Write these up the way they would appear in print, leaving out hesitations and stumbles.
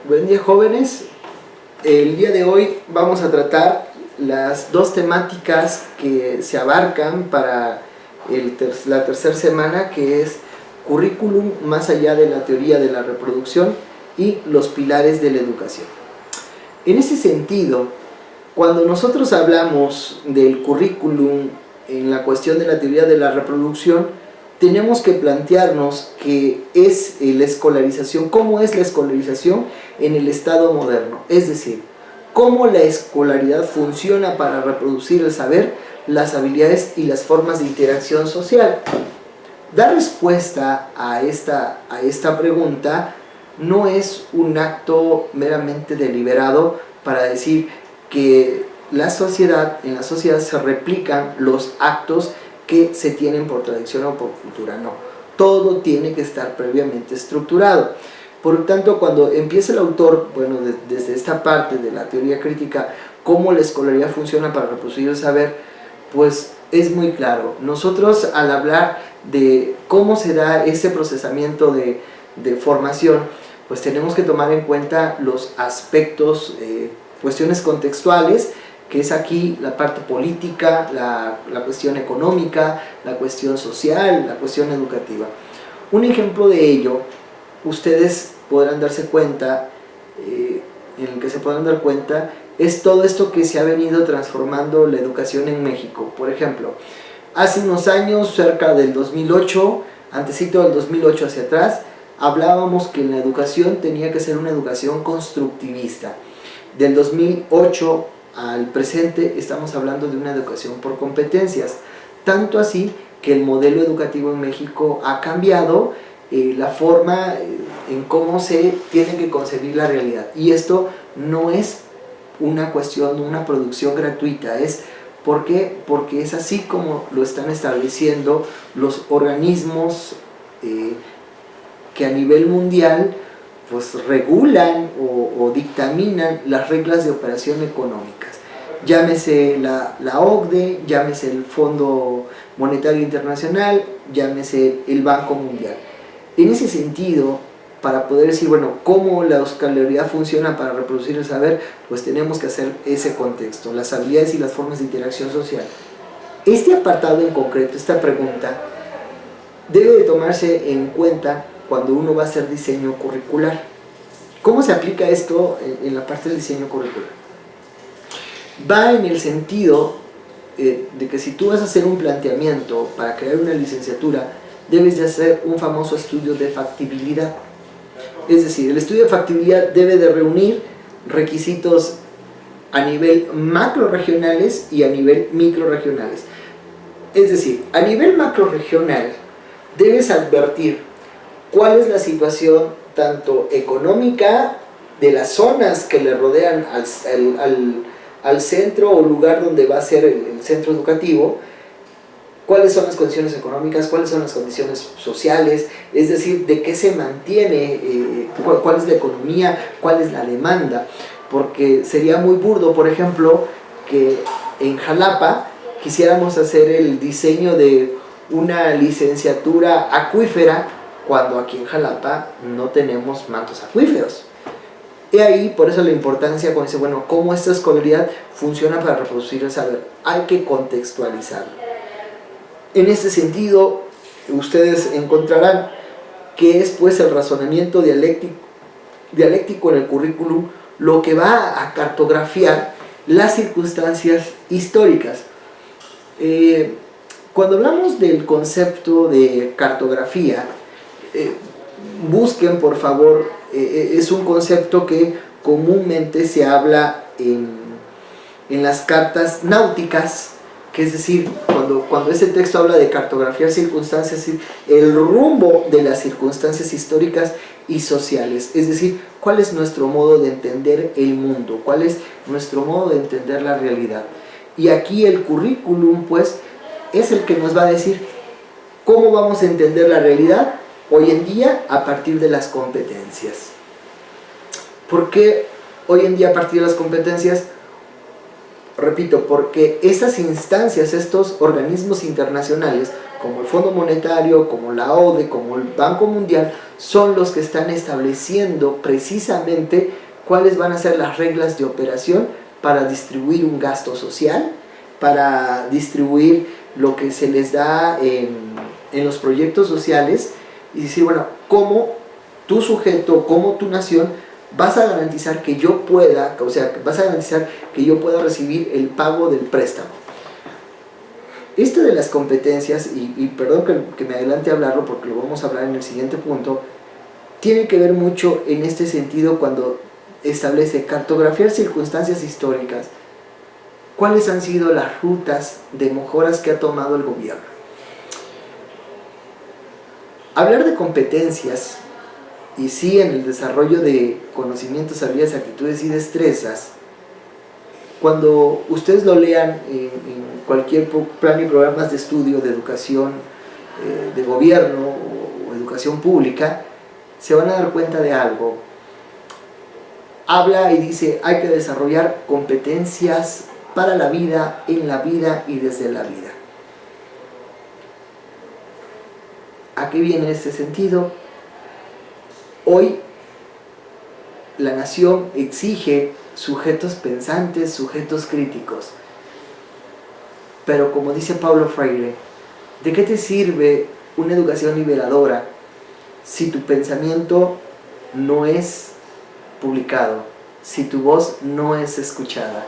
Buen día, jóvenes. El día de hoy vamos a tratar las dos temáticas que se abarcan para la tercera semana, que es currículum más allá de la teoría de la reproducción y los pilares de la educación. En ese sentido, cuando nosotros hablamos del currículum en la cuestión de la teoría de la reproducción, tenemos que plantearnos qué es la escolarización, cómo es la escolarización en el Estado moderno, es decir, cómo la escolaridad funciona para reproducir el saber, las habilidades y las formas de interacción social. Dar respuesta a esta pregunta no es un acto meramente deliberado para decir que en la sociedad se replican los actos que se tienen por tradición o por cultura. No, todo tiene que estar previamente estructurado. Por lo tanto, cuando empieza el autor, desde esta parte de la teoría crítica, cómo la escolaridad funciona para reproducir el saber, pues es muy claro. Nosotros, al hablar de cómo se da ese procesamiento de formación, pues tenemos que tomar en cuenta los aspectos, cuestiones contextuales, que es aquí la parte política, la cuestión económica, la cuestión social, la cuestión educativa. Un ejemplo de ello, ustedes podrán darse cuenta, en el que se podrán dar cuenta, es todo esto que se ha venido transformando la educación en México. Por ejemplo, hace unos años, cerca del 2008, antesito del 2008 hacia atrás, hablábamos que la educación tenía que ser una educación constructivista. Del 2008 al presente estamos hablando de una educación por competencias, tanto así que el modelo educativo en México ha cambiado la forma en cómo se tiene que concebir la realidad, y esto no es una cuestión, una producción gratuita, porque es así como lo están estableciendo los organismos que a nivel mundial pues regulan o dictaminan las reglas de operación económicas. Llámese la OCDE, llámese el Fondo Monetario Internacional, llámese el Banco Mundial. En ese sentido, para poder decir, cómo la escolaridad funciona para reproducir el saber, pues tenemos que hacer ese contexto, las habilidades y las formas de interacción social. Este apartado en concreto, esta pregunta, debe de tomarse en cuenta cuando uno va a hacer diseño curricular. ¿Cómo se aplica esto en la parte del diseño curricular? Va en el sentido de que si tú vas a hacer un planteamiento para crear una licenciatura, debes de hacer un famoso estudio de factibilidad. Es decir, el estudio de factibilidad debe de reunir requisitos a nivel macro-regionales y a nivel micro-regionales. Es decir, a nivel macro-regional debes advertir cuál es la situación tanto económica de las zonas que le rodean al centro o lugar donde va a ser el centro educativo, cuáles son las condiciones económicas, cuáles son las condiciones sociales, es decir, de qué se mantiene, cuál es la economía, cuál es la demanda, porque sería muy burdo, por ejemplo, que en Jalapa quisiéramos hacer el diseño de una licenciatura acuífera, cuando aquí en Jalapa no tenemos mantos acuíferos. Y ahí, por eso la importancia, cuando dice, cómo esta escolaridad funciona para reproducir el saber, hay que contextualizarlo. En este sentido, ustedes encontrarán que es pues el razonamiento dialéctico en el currículum lo que va a cartografiar las circunstancias históricas. Cuando hablamos del concepto de cartografía, busquen por favor, es un concepto que comúnmente se habla en las cartas náuticas, que es decir, cuando ese texto habla de cartografiar circunstancias, el rumbo de las circunstancias históricas y sociales, es decir, cuál es nuestro modo de entender el mundo, cuál es nuestro modo de entender la realidad. Y aquí el currículum pues es el que nos va a decir cómo vamos a entender la realidad hoy en día a partir de las competencias. ¿Por qué hoy en día a partir de las competencias? Repito, porque estas instancias, estos organismos internacionales, como el Fondo Monetario, como la OCDE, como el Banco Mundial, son los que están estableciendo precisamente cuáles van a ser las reglas de operación para distribuir un gasto social, para distribuir lo que se les da en los proyectos sociales, y decir, bueno, cómo tu sujeto, cómo tu nación vas a garantizar que yo pueda, o sea, vas a garantizar que yo pueda recibir el pago del préstamo. Esto de las competencias, y perdón que me adelante a hablarlo porque lo vamos a hablar en el siguiente punto, tiene que ver mucho en este sentido cuando establece cartografiar circunstancias históricas. ¿Cuáles han sido las rutas de mejoras que ha tomado el gobierno? Hablar de competencias, y sí en el desarrollo de conocimientos, habilidades, actitudes y destrezas, cuando ustedes lo lean en cualquier plan y programas de estudio de educación de gobierno o educación pública, se van a dar cuenta de algo. Habla y dice, hay que desarrollar competencias para la vida, en la vida y desde la vida. ¿A qué viene este sentido? Hoy la nación exige sujetos pensantes, sujetos críticos. Pero como dice Paulo Freire, ¿de qué te sirve una educación niveladora si tu pensamiento no es publicado, si tu voz no es escuchada?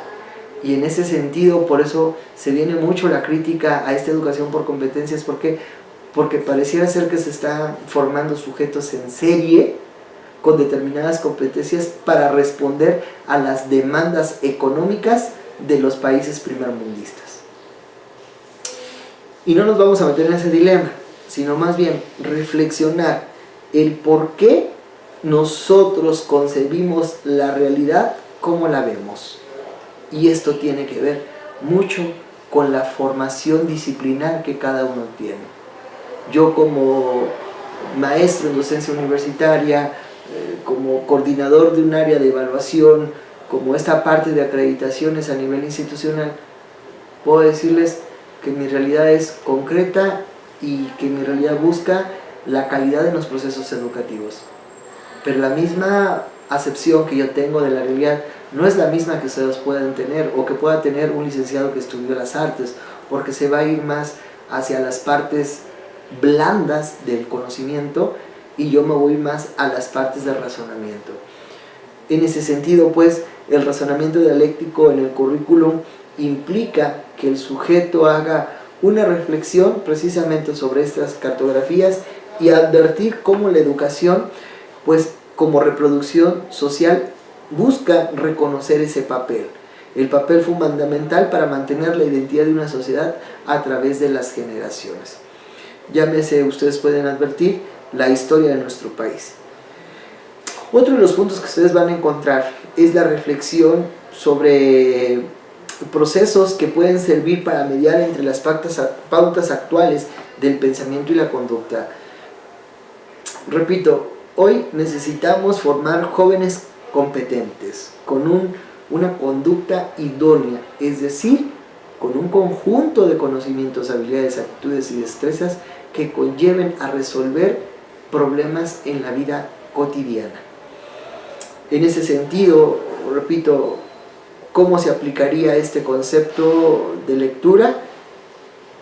Y en ese sentido, por eso se viene mucho la crítica a esta educación por competencias, porque pareciera ser que se están formando sujetos en serie con determinadas competencias para responder a las demandas económicas de los países primermundistas. Y no nos vamos a meter en ese dilema, sino más bien reflexionar el por qué nosotros concebimos la realidad como la vemos. Y esto tiene que ver mucho con la formación disciplinar que cada uno tiene. Yo como maestro en docencia universitaria, como coordinador de un área de evaluación, como esta parte de acreditaciones a nivel institucional, puedo decirles que mi realidad es concreta y que mi realidad busca la calidad en los procesos educativos. Pero la misma acepción que yo tengo de la realidad no es la misma que ustedes puedan tener o que pueda tener un licenciado que estudió las artes, porque se va a ir más hacia las partes blandas del conocimiento y yo me voy más a las partes del razonamiento. En ese sentido, pues, el razonamiento dialéctico en el currículum implica que el sujeto haga una reflexión precisamente sobre estas cartografías y advertir cómo la educación, pues, como reproducción social, busca reconocer ese papel, el papel fundamental para mantener la identidad de una sociedad a través de las generaciones. Llámese, ustedes pueden advertir, la historia de nuestro país. Otro de los puntos que ustedes van a encontrar es la reflexión sobre procesos que pueden servir para mediar entre las pautas actuales del pensamiento y la conducta. Repito, hoy necesitamos formar jóvenes competentes, con una conducta idónea, es decir, con un conjunto de conocimientos, habilidades, actitudes y destrezas que conlleven a resolver problemas en la vida cotidiana. En ese sentido, repito, ¿cómo se aplicaría este concepto de lectura?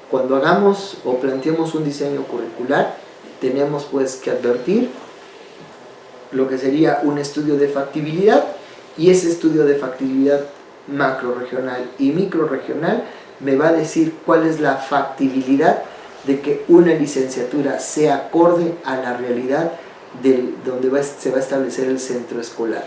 Cuando hagamos o planteemos un diseño curricular, tenemos pues que advertir lo que sería un estudio de factibilidad, y ese estudio de factibilidad macrorregional y microrregional me va a decir cuál es la factibilidad de que una licenciatura sea acorde a la realidad donde se va a establecer el centro escolar.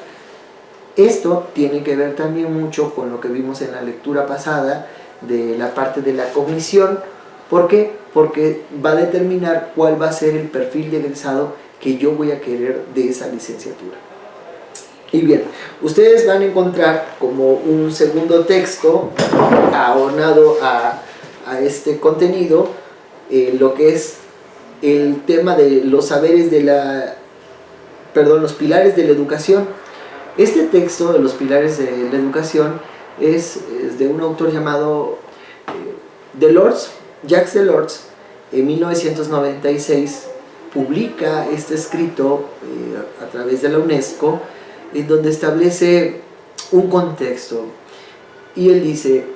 Esto tiene que ver también mucho con lo que vimos en la lectura pasada de la parte de la cognición. ¿Por qué? Porque va a determinar cuál va a ser el perfil de egresado que yo voy a querer de esa licenciatura. Y bien, ustedes van a encontrar como un segundo texto aunado a este contenido lo que es el tema de los saberes de los pilares de la educación. Este texto de los pilares de la educación es de un autor llamado Delors, Jacques Delors, en 1996, publica este escrito a través de la UNESCO, en donde establece un contexto. Y él dice,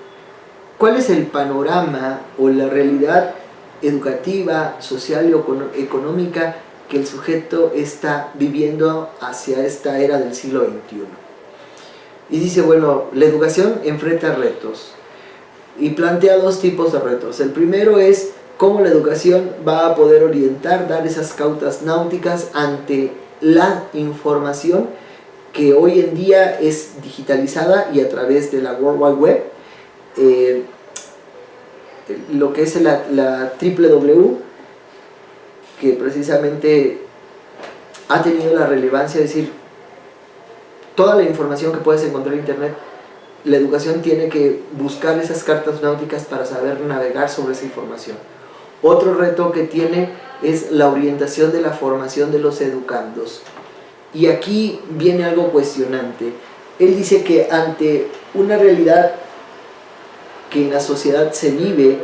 ¿cuál es el panorama o la realidad educativa, social y económica que el sujeto está viviendo hacia esta era del siglo XXI? Y dice, bueno, la educación enfrenta retos y plantea dos tipos de retos. El primero es cómo la educación va a poder orientar, dar esas pautas náuticas ante la información que hoy en día es digitalizada y a través de la World Wide Web, lo que es la www, que precisamente ha tenido la relevancia de decir, toda la información que puedes encontrar en internet, la educación tiene que buscar esas cartas náuticas para saber navegar sobre esa información. Otro reto que tiene es la orientación de la formación de los educandos. Y aquí viene algo cuestionante. Él dice que ante una realidad que en la sociedad se vive,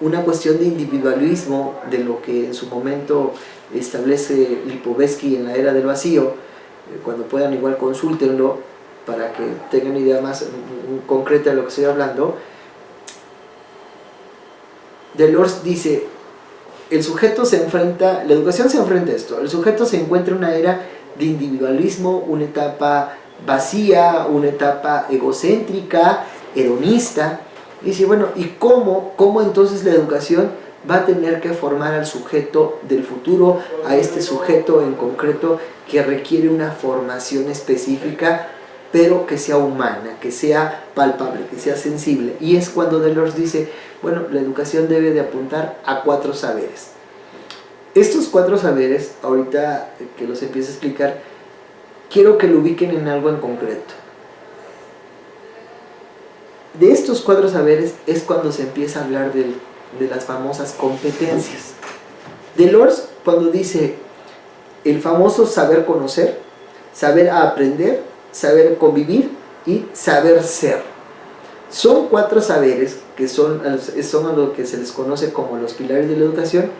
una cuestión de individualismo, de lo que en su momento establece Lipovetsky en la era del vacío, cuando puedan igual consúltenlo para que tengan una idea más concreta de lo que estoy hablando. Delors dice, el sujeto se enfrenta, la educación se enfrenta a esto, el sujeto se encuentra en una era de individualismo, una etapa vacía, una etapa egocéntrica, hedonista. Y dice, bueno, ¿y cómo entonces la educación va a tener que formar al sujeto del futuro, a este sujeto en concreto que requiere una formación específica, pero que sea humana, que sea palpable, que sea sensible? Y es cuando Delors dice, bueno, la educación debe de apuntar a 4 saberes. Estos 4 saberes, ahorita que los empiezo a explicar, quiero que lo ubiquen en algo en concreto. De estos 4 saberes es cuando se empieza a hablar de las famosas competencias. Delors, cuando dice el famoso saber conocer, saber aprender, saber convivir y saber ser. Son 4 saberes que son a lo que se les conoce como los pilares de la educación.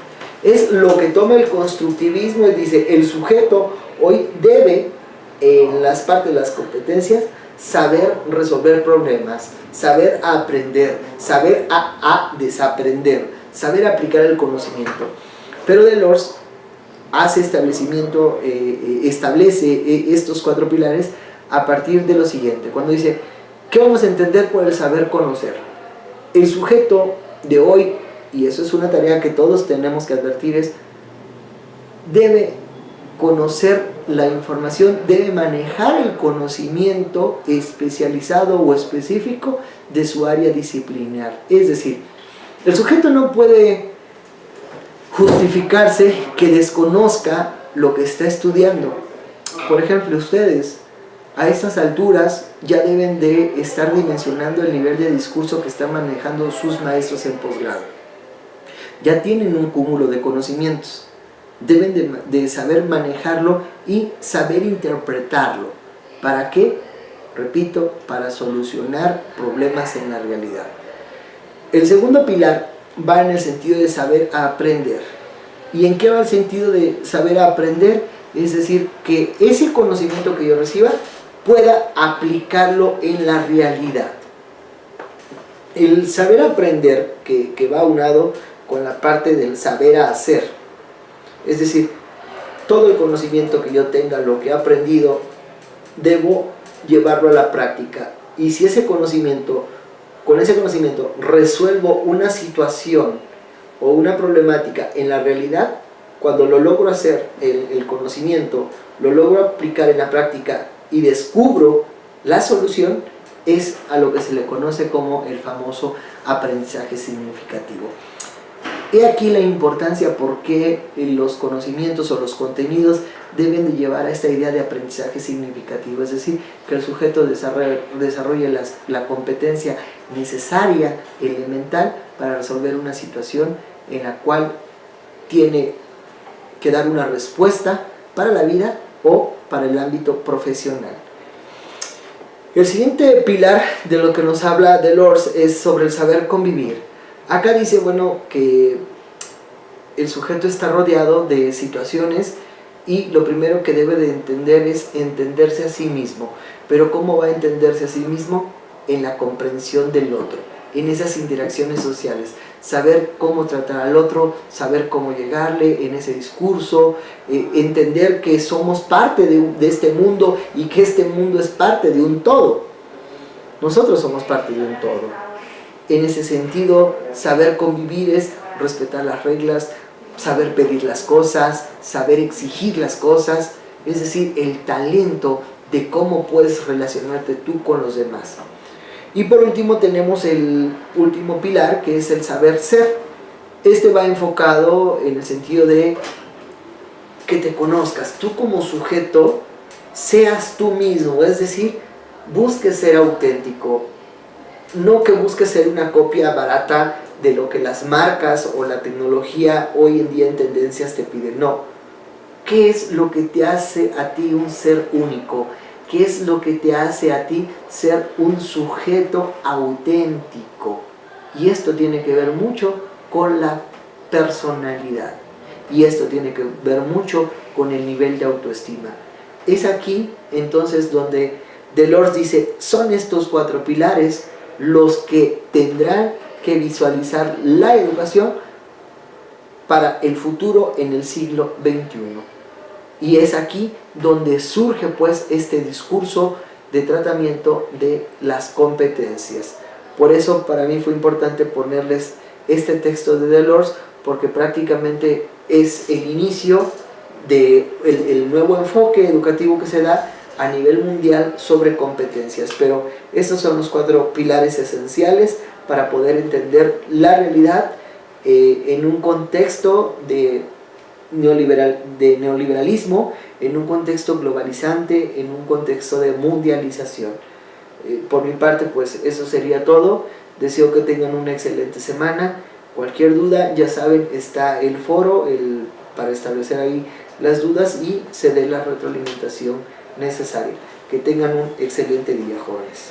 Es lo que toma el constructivismo y dice, el sujeto hoy debe, en las partes de las competencias, saber resolver problemas, saber aprender, saber a desaprender, saber aplicar el conocimiento. Pero Delors hace establece estos 4 pilares a partir de lo siguiente, cuando dice, ¿qué vamos a entender por el saber conocer? El sujeto de hoy, y eso es una tarea que todos tenemos que advertir, es debe conocer la información, debe manejar el conocimiento especializado o específico de su área disciplinar. Es decir, el sujeto no puede justificarse que desconozca lo que está estudiando. Por ejemplo, ustedes a estas alturas ya deben de estar dimensionando el nivel de discurso que están manejando sus maestros en posgrado. Ya tienen un cúmulo de conocimientos. Deben de saber manejarlo y saber interpretarlo. ¿Para qué? Repito, para solucionar problemas en la realidad. El segundo pilar va en el sentido de saber aprender. ¿Y en qué va el sentido de saber aprender? Es decir, que ese conocimiento que yo reciba pueda aplicarlo en la realidad. El saber aprender, que va aunado con la parte del saber hacer. Es decir, todo el conocimiento que yo tenga, lo que he aprendido, debo llevarlo a la práctica. Y si con ese conocimiento resuelvo una situación o una problemática en la realidad, cuando lo logro hacer, el conocimiento, lo logro aplicar en la práctica y descubro la solución, es a lo que se le conoce como el famoso aprendizaje significativo. He aquí la importancia por qué los conocimientos o los contenidos deben de llevar a esta idea de aprendizaje significativo, es decir, que el sujeto desarrolle la competencia necesaria, elemental, para resolver una situación en la cual tiene que dar una respuesta para la vida o para el ámbito profesional. El siguiente pilar de lo que nos habla Delors es sobre el saber convivir. Acá dice, bueno, que el sujeto está rodeado de situaciones y lo primero que debe de entender es entenderse a sí mismo. Pero ¿cómo va a entenderse a sí mismo? En la comprensión del otro, en esas interacciones sociales, saber cómo tratar al otro, saber cómo llegarle en ese discurso, entender que somos parte de este mundo y que este mundo es parte de un todo. Nosotros somos parte de un todo. En ese sentido, saber convivir es respetar las reglas, saber pedir las cosas, saber exigir las cosas, es decir, el talento de cómo puedes relacionarte tú con los demás. Y por último tenemos el último pilar, que es el saber ser. Este va enfocado en el sentido de que te conozcas, tú como sujeto seas tú mismo, es decir, busques ser auténtico, no que busques ser una copia barata de lo que las marcas o la tecnología hoy en día en tendencias te piden, no. ¿Qué es lo que te hace a ti un ser único? ¿Qué es lo que te hace a ti ser un sujeto auténtico? Y esto tiene que ver mucho con la personalidad. Y esto tiene que ver mucho con el nivel de autoestima. Es aquí entonces donde Delors dice, son estos 4 pilares los que tendrán que visualizar la educación para el futuro en el siglo XXI. Y es aquí donde surge pues este discurso de tratamiento de las competencias. Por eso para mí fue importante ponerles este texto de Delors, porque prácticamente es el inicio del nuevo enfoque educativo que se da a nivel mundial sobre competencias. Pero estos son los 4 pilares esenciales para poder entender la realidad en un contexto de neoliberalismo, en un contexto globalizante, en un contexto de mundialización. Por mi parte, pues eso sería todo. Deseo que tengan una excelente semana. Cualquier duda, ya saben, está el foro para establecer ahí las dudas y se dé la retroalimentación necesaria. Que tengan un excelente día, jóvenes.